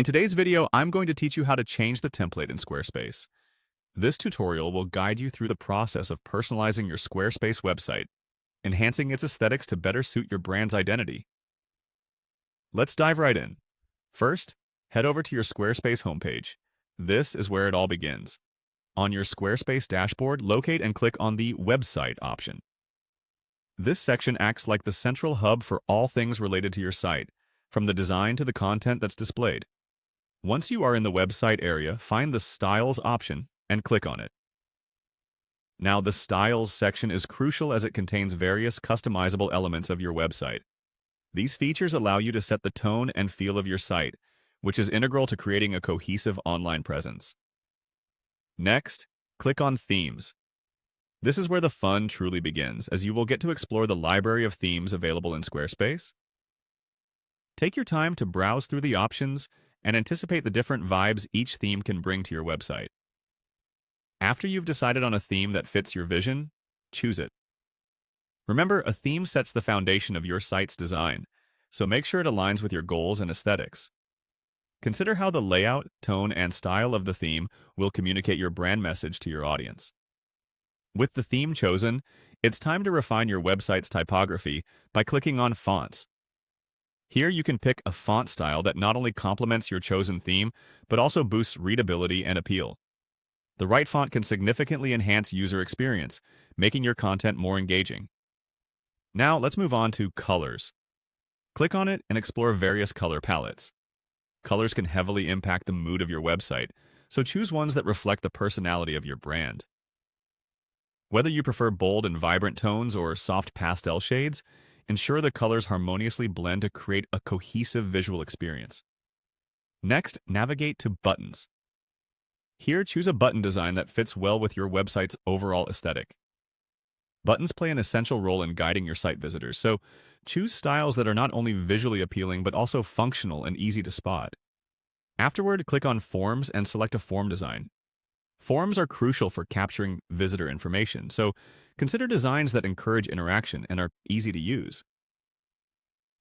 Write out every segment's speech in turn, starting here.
In today's video, I'm going to teach you how to change the template in Squarespace. This tutorial will guide you through the process of personalizing your Squarespace website, enhancing its aesthetics to better suit your brand's identity. Let's dive right in. First, head over to your Squarespace homepage. This is where it all begins. On your Squarespace dashboard, locate and click on the Website option. This section acts like the central hub for all things related to your site, from the design to the content that's displayed. Once you are in the website area, find the Styles option and click on it. Now, the Styles section is crucial as it contains various customizable elements of your website. These features allow you to set the tone and feel of your site, which is integral to creating a cohesive online presence. Next, click on Themes. This is where the fun truly begins, as you will get to explore the library of themes available in Squarespace. Take your time to browse through the options and anticipate the different vibes each theme can bring to your website. After you've decided on a theme that fits your vision, choose it. Remember, a theme sets the foundation of your site's design, so make sure it aligns with your goals and aesthetics. Consider how the layout, tone, and style of the theme will communicate your brand message to your audience. With the theme chosen, it's time to refine your website's typography by clicking on Fonts. Here you can pick a font style that not only complements your chosen theme, but also boosts readability and appeal. The right font can significantly enhance user experience, making your content more engaging. Now let's move on to Colors. Click on it and explore various color palettes. Colors can heavily impact the mood of your website, so choose ones that reflect the personality of your brand. Whether you prefer bold and vibrant tones or soft pastel shades, ensure the colors harmoniously blend to create a cohesive visual experience. Next, navigate to Buttons. Here, choose a button design that fits well with your website's overall aesthetic. Buttons play an essential role in guiding your site visitors, so choose styles that are not only visually appealing but also functional and easy to spot. Afterward, click on Forms and select a form design. Forms are crucial for capturing visitor information, so consider designs that encourage interaction and are easy to use.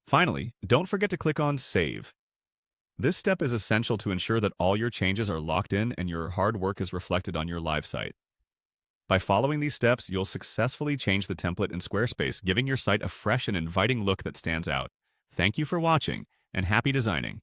Finally, don't forget to click on Save. This step is essential to ensure that all your changes are locked in and your hard work is reflected on your live site. By following these steps, you'll successfully change the template in Squarespace, giving your site a fresh and inviting look that stands out. Thank you for watching, and happy designing!